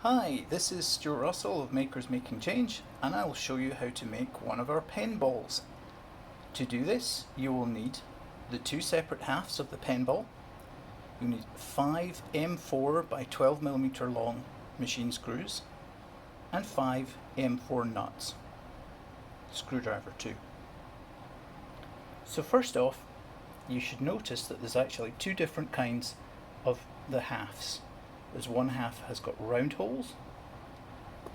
Hi, this is Stuart Russell of Makers Making Change, and I will show you how to make one of our pen balls. To do this, you will need the two separate halves of the pen ball. You need 5 M4 by 12mm long machine screws and 5 M4 nuts, screwdriver too. So first off, you should notice that there's actually two different kinds of the halves. There's one half has got round holes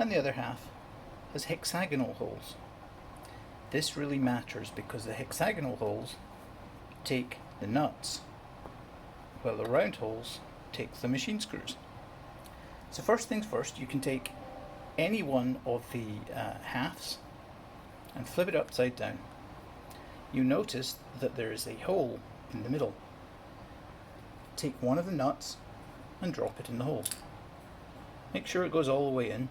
and the other half has hexagonal holes. This really matters because the hexagonal holes take the nuts while the round holes take the machine screws. So first things first, you can take any one of the halves and flip it upside down. You notice that there is a hole in the middle. Take one of the nuts and drop it in the hole. Make sure it goes all the way in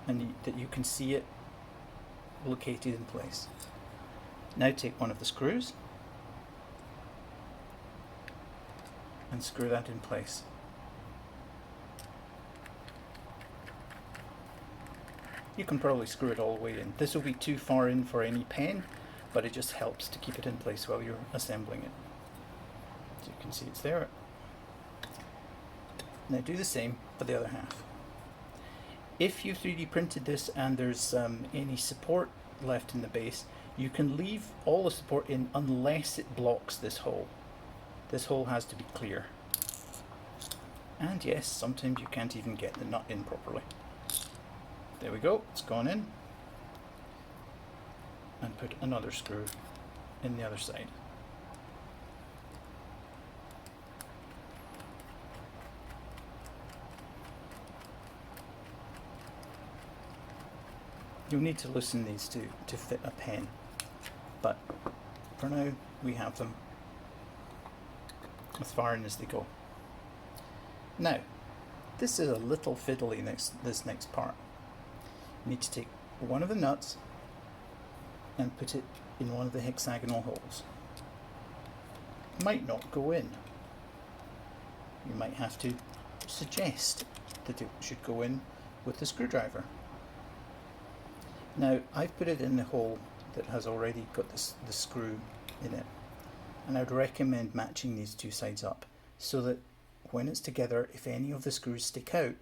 and that you can see it located in place. Now take one of the screws and screw that in place. You can probably screw it all the way in. This will be too far in for any pen, but it just helps to keep it in place while you're assembling it. So you can see it's there. Now do the same for the other half. If you 3D printed this and there's any support left in the base, you can leave all the support in unless it blocks this hole. This hole has to be clear. And yes, sometimes you can't even get the nut in properly. There we go, it's gone in. And put another screw in the other side. You'll need to loosen these to fit a pen, but for now we have them as far in as they go. Now, this is a little fiddly, this next part. You need to take one of the nuts and put it in one of the hexagonal holes. It might not go in. You might have to suggest that it should go in with the screwdriver. Now, I've put it in the hole that has already got the screw in it, and I'd recommend matching these two sides up so that when it's together, if any of the screws stick out,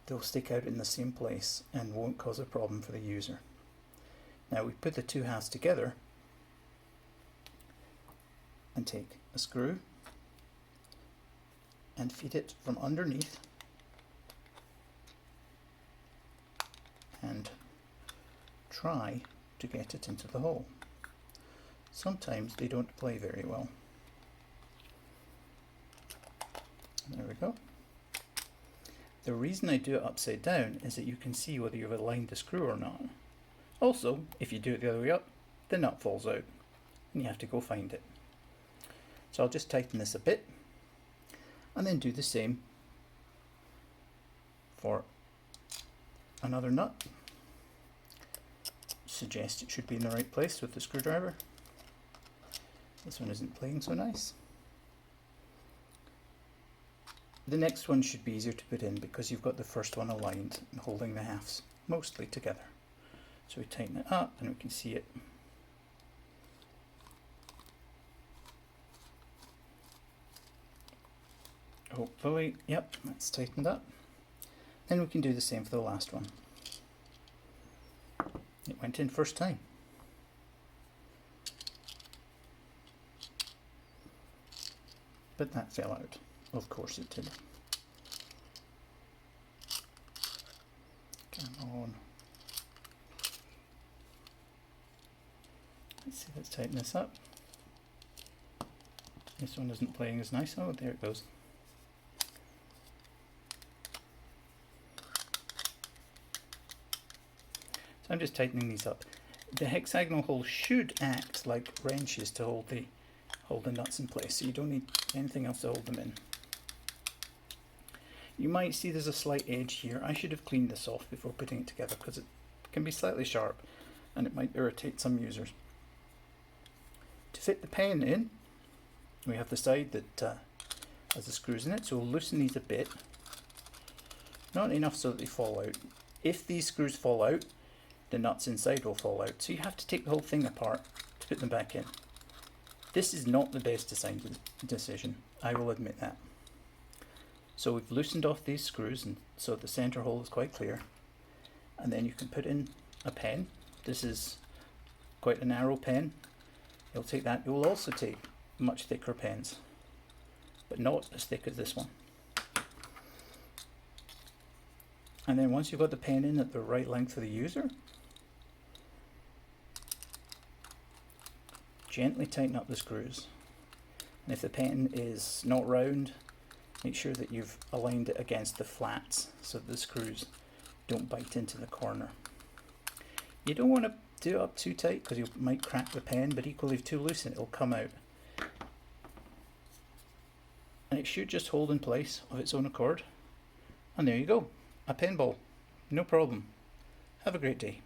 they'll stick out in the same place and won't cause a problem for the user. Now we put the two halves together and take a screw and feed it from underneath and try to get it into the hole. Sometimes they don't play very well. There we go. The reason I do it upside down is that you can see whether you've aligned the screw or not. Also, if you do it the other way up, the nut falls out and you have to go find it. So I'll just tighten this a bit and then do the same for another nut. Suggest it should be in the right place with the screwdriver. This one isn't playing so nice. The next one should be easier to put in because you've got the first one aligned and holding the halves mostly together. So we tighten it up and we can see it. Hopefully, yep, that's tightened up. Then we can do the same for the last one. It went in first time. But that fell out. Of course it did. Come on. Let's see, let's tighten this up. This one isn't playing as nice. Oh, there it goes. So I'm just tightening these up. The hexagonal holes should act like wrenches to hold the nuts in place, so you don't need anything else to hold them in. You might see there's a slight edge here. I should have cleaned this off before putting it together because it can be slightly sharp and it might irritate some users. To fit the pen in, we have the side that has the screws in it, so we'll loosen these a bit Not enough so that they fall out. If these screws fall out, the nuts inside will fall out. So you have to take the whole thing apart to put them back in. This is not the best design decision, I will admit that. So we've loosened off these screws, and so the center hole is quite clear. And then you can put in a pen. This is quite a narrow pen. You'll take that. You'll also take much thicker pens, but not as thick as this one. And then once you've got the pen in at the right length for the user, gently tighten up the screws. And if the pen is not round, make sure that you've aligned it against the flats so that the screws don't bite into the corner. You don't want to do it up too tight because you might crack the pen, but equally if too loose it'll come out. And it should just hold in place of its own accord. And there you go, a pen ball, no problem. Have a great day.